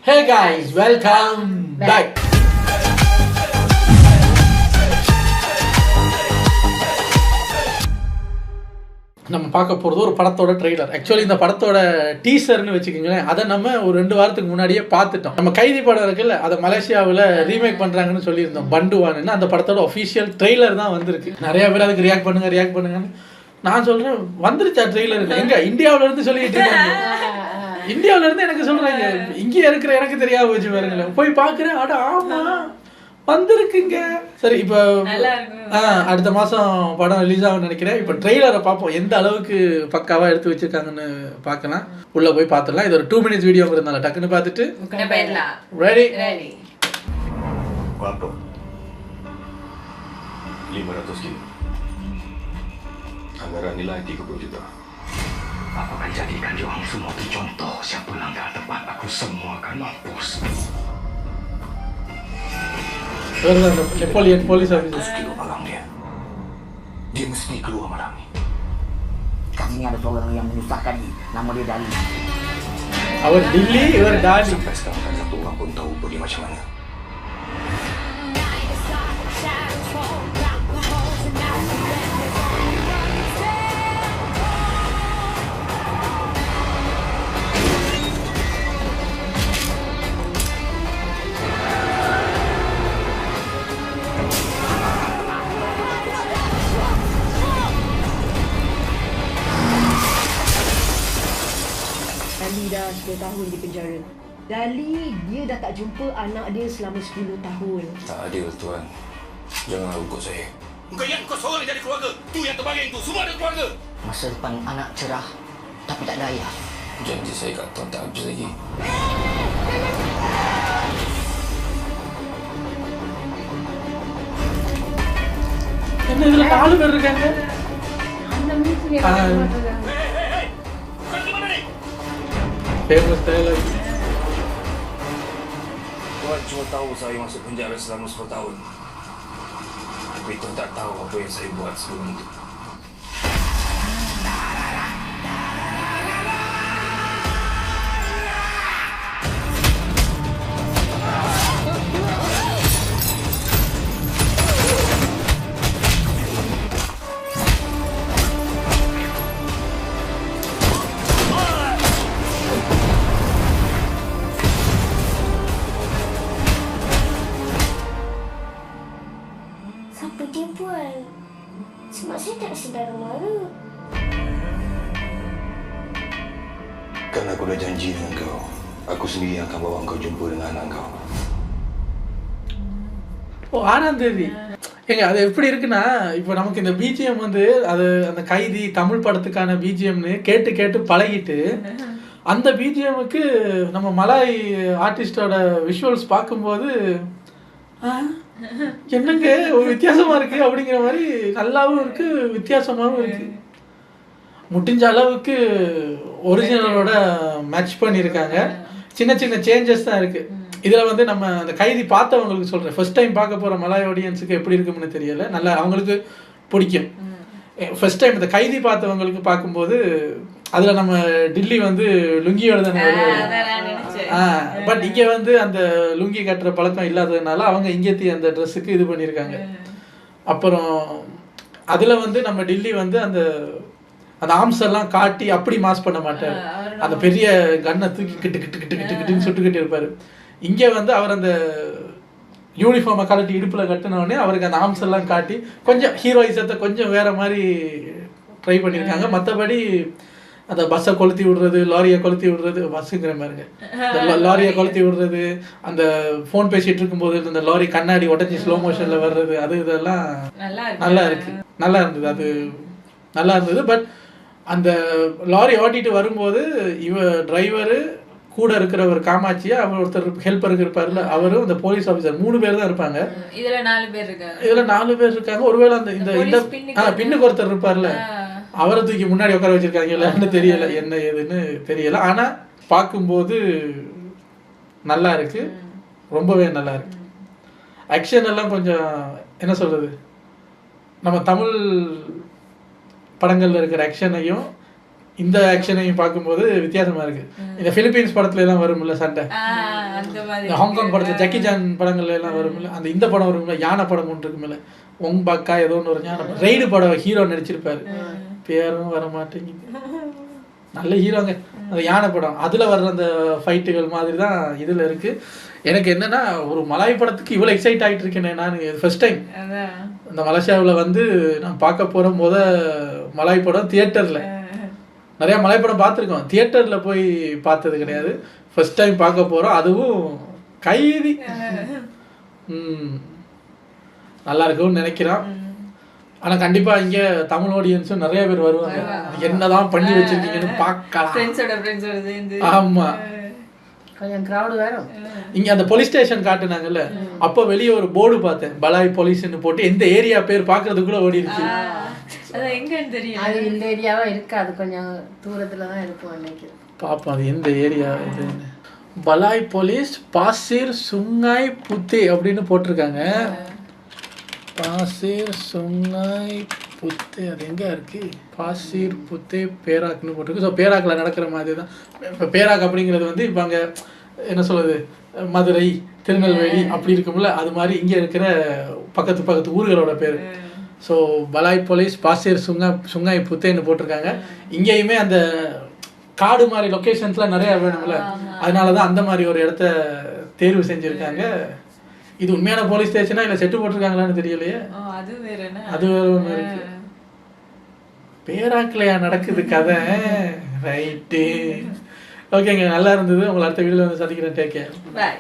Hey guys, welcome back. நம்ம பார்க்க போகிறது ஒரு படத்தோட ட்ரெய்லர். ஆக்சுவலி இந்த படத்தோட டீசர்னு வச்சுக்கோங்களேன், அதை நம்ம ஒரு 2 வாரத்துக்கு முன்னாடியே பார்த்துட்டோம். நம்ம கைதி படம் இருக்குல்ல, அதை மலேசியாவில் ரீமேக் பண்ணுறாங்கன்னு சொல்லியிருந்தோம். பண்டுவான்னு அந்த படத்தோட ஒஃபிஷியல் ட்ரெய்லர் தான் வந்திருக்கு. நிறைய பேர் அதுக்கு ரியாக்ட் பண்ணுங்கன்னு நான் சொல்கிறேன். வந்துருச்சா ட்ரெய்லர்? எங்க இந்தியாவிலேருந்து சொல்லிட்டு இருக்காங்க. இந்தியாவிலேருந்து எனக்கு சொல்கிறாங்க, இங்கே இருக்கிற எனக்கு தெரியாம போச்சு பாருங்களேன். போய் பார்க்குறேன், அட ஆமாம் வந்துருக்குங்க. சரி, இப்போ அடுத்த மாதம் படம் ரிலீஸ் ஆகும்னு நினைக்கிறேன். இப்போ ட்ரெய்லரை பார்ப்போம், எந்த அளவுக்கு பக்காவாக எடுத்து வச்சிருக்காங்கன்னு பார்க்கலாம். உள்ளே போய் பார்த்துடலாம். இது ஒரு 2 minutes வீடியோங்கிறதுனால டக்குன்னு பார்த்துட்டு ready. 500 kilo. Anggaran nilai 30 juta. Aku akan jadikan diorang semua itu contoh. Siapa langgar tempat aku semua akan mampus. Napoleon polis officer. 100 kilo malam dia. Dia mesti keluar malam ni. Kami ni ada seorang yang menyusahkan ni. Nama dia Dali. Awak Dili, awak Dali. Sampai sekarang tak satu orang pun tahu pergi macam mana. Dali dah 10 tahun di penjara. Dali, dia dah tak jumpa anak dia selama 10 tahun. Tak adil, Tuan. Jangan hukum saya. Kau yang kau seorang jadi keluarga. Tu yang terbaring tu. Semua ada keluarga. Masa depan anak cerah tapi tak ada ayah. Janji saya kat Tuan tak habis lagi. என்ன இதுல 4 பேர் இருக்காங்க? Kau di mana ni? Famous dialogue. Tuan cuma tahu saya masuk penjara selama 10 tahun. Tapi Tuan tak tahu apa yang saya buat sebelum itu. Siapa dia Puan? Sebab saya tak sedar mara. Kan aku dah janji dengan kau. Aku sendiri yang akan bawa kau jumpa dengan anak kau. ஓ, 6ஆம் தேதி. ஏங்க அது எப்படி இருக்குன்னா, இப்போ நமக்கு இந்த BGM வந்து அது அந்த கைதி தமிழ் படத்துக்கான பிஜிஎம்னு கேட்டு கேட்டு பழகிட்டு, அந்த பிஜிஎம்முக்கு நம்ம மலாய் ஆர்டிஸ்டோட விஷுவல்ஸ் பார்க்கும்போது என்னங்க ஒரு வித்தியாசமா இருக்கு அப்படிங்கிற மாதிரி நல்லாவும் இருக்கு, வித்தியாசமாகவும் இருக்கு. முடிஞ்ச அளவுக்கு ஒரிஜினலோட மேட்ச் பண்ணியிருக்காங்க. சின்ன சின்ன சேஞ்சஸ் தான் இருக்கு. இதில் வந்து நம்ம அந்த கைதி பார்த்தவங்களுக்கு சொல்கிறேன், ஃபர்ஸ்ட் டைம் பார்க்க போகிற மலாய் ஆடியன்ஸுக்கு எப்படி இருக்கும்னு தெரியல, நல்லா அவங்களுக்கு பிடிக்கும். ஃபர்ஸ்ட் டைம் இந்த கைதி பார்த்தவங்களுக்கு பார்க்கும்போது அதில் நம்ம டில்லி வந்து லுங்கியோட தானே பட் இங்கே வந்து அந்த லுங்கி கட்டுற பழக்கம் இல்லாததுனால அவங்க இங்கேத்தி அந்த ட்ரெஸ்ஸுக்கு இது பண்ணியிருக்காங்க. அப்புறம் அதில் வந்து நம்ம டில்லி வந்து அந்த அந்த ஆர்ம்ஸ் எல்லாம் காட்டி அப்படி மாஸ் பண்ண மாட்டார். அந்த பெரிய கன்னை தூக்கி கிட்டு கிட்டு கிட்டு கிட்டு கிட்டுன்னு சுட்டுக்கிட்டு இருப்பார். இங்கே வந்து அவர் அந்த யூனிஃபார்மை கலட்டி இடுப்பில் கட்டினோடனே அவருக்கு அந்த ஆர்ம்ஸ் எல்லாம் காட்டி கொஞ்சம் ஹீரோயிசத்தை கொஞ்சம் வேறு மாதிரி ட்ரை பண்ணியிருக்காங்க. மற்றபடி அந்த பஸ்ஸை கொளுத்தி விடுறது, லாரியை கொளுத்தி விடுறது, பஸ்ஸுங்கிற மாதிரிங்க, இந்த லாரியை கொளுத்தி விடுறது, அந்த ஃபோன் பேசிகிட்டு இருக்கும்போது இந்த லாரி கண்ணாடி உடஞ்சி ஸ்லோ மோஷனில் வர்றது, அது இதெல்லாம் நல்லா இருக்கு, நல்லா இருந்தது, அது நல்லா இருந்தது. பட் அந்த லாரி ஓட்டிட்டு வரும்போது டிரைவரு கூட இருக்கிற ஒரு காமாட்சியா, அவர் ஒருத்தர் ஹெல்ப்பருக்கு இருப்பார்ல, அவரும் அந்த போலீஸ் ஆஃபீஸர் 3 பேர் தான் இருப்பாங்க. இதுல 4 பேர் இருக்காங்க. ஒருவேளை அந்த இந்த பின்னுக்கு ஒருத்தர் இருப்பார்ல, அவரை தூக்கி முன்னாடி உட்கார வச்சிருக்காங்க. தெரியல என்ன ஏதுன்னு தெரியல. ஆனா பார்க்கும்போது நல்லா இருக்கு, ரொம்பவே நல்லா இருக்கு. ஆக்ஷன் எல்லாம் கொஞ்சம் என்ன சொல்றது, நம்ம தமிழ் படங்கள்ல இருக்கிற ஆக்ஷனையும் இந்த ஆக்ஷனையும் பார்க்கும்போது வித்தியாசமா இருக்கு. இந்த பிலிப்பீன்ஸ் படத்துல எல்லாம் வரும்ல சண்டை, அந்த மாதிரி இந்த ஹாங்காங் படத்துல ஜக்கி சான் படங்கள்ல எல்லாம் வரும்ல, அந்த இந்த படம் வரும்ல, யானை படம் ஒன்று இருக்குமில்ல, ஒங் பாக்கா ஏதோ ஒன்று ஒரு ஞான ரெய்டு படம் ஹீரோ நடிச்சிருப்பாரு, பேரும் வர மாட்டேங்குது, நல்ல ஹீரோங்க. அந்த யானை படம் அதுல வர்ற அந்த ஃபைட்டுகள் மாதிரி தான் இதுல இருக்கு. எனக்கு என்னன்னா ஒரு மலாய் படத்துக்கு இவ்வளோ எக்ஸைட் ஆகிட்டு இருக்கேன் நான். ஃபர்ஸ்ட் டைம் இந்த மலேசியாவில் வந்து நான் பார்க்க போகிற மலாய் படம் தியேட்டரில், நிறையா மலாய் படம் பார்த்துருக்கோம், தியேட்டரில் போய் பார்த்தது கிடையாது, ஃபர்ஸ்ட் டைம் பார்க்க போகிறோம். அதுவும் கைதி. நல்லா இருக்கும்னு நினைக்கிறான். ஆனால் கண்டிப்பாக இங்கே தமிழ் ஆடியன்ஸும் நிறைய பேர் வருவாங்க, என்னதான் பண்ணி வச்சிருக்கீங்கன்னு பார்க்கலாம். ஆமாம், கொஞ்சம் கிரௌடு வேணும். இங்கே அந்த போலீஸ் ஸ்டேஷன் காட்டுனாங்கல்ல, அப்போ வெளியே ஒரு போர்டு பார்த்தேன், பலாய் போலீஸ்ன்னு போட்டு, எந்த ஏரியா பேர் பார்க்கறதுக்குள்ள ஓடிடுச்சு. அது எங்கன்னு தெரியும், அது இந்த ஏரியாவா இருக்காது, கொஞ்சம் தூரத்துல தான் இருக்கும் நினைக்கிறேன். பார்ப்போம் அது எந்த ஏரியா இதுன்னு. பலாய் போலீஸ் பாசிர் சுங்காய் புத்தே அப்படின்னு போட்டிருக்காங்க. பாசிர் சுங்காய் புத்தே அது எங்கே இருக்கு? பாசிர் புத்தே பேராக்னு போட்டிருக்கு. ஸோ பேராக்கில் நடக்கிற மாதிரி தான். இப்போ பேராக் அப்படிங்கிறது வந்து இப்போ அங்கே என்ன சொல்கிறது, மதுரை திருநெல்வேலி அப்படி இருக்கும்ல, அது மாதிரி இங்கே இருக்கிற பக்கத்து ஊர்களோட பேர். ஸோ பலாய் போலீஸ் பாசிர் சுங்காய் புத்தேன்னு போட்டிருக்காங்க. இங்கேயுமே அந்த காடு மாதிரி லொக்கேஷன்ஸ்லாம் நிறையா வேணும்ல, அதனால தான் அந்த மாதிரி ஒரு இடத்த தேர்வு செஞ்சுருக்காங்க. இது உண்மையான போலீஸ் ஸ்டேஷனா இல்லை செட்டு போட்டிருக்காங்களான்னு தெரியலையே. அது வேற ஒன்று இருக்கு. பேராக்கலையா நடக்குது கதை. ரைட்டு, ஓகேங்க, நல்லா இருந்தது. உங்களை அடுத்த வீடியோவில் வந்து சந்திக்கிறேன். டேக் கேர், பாய்.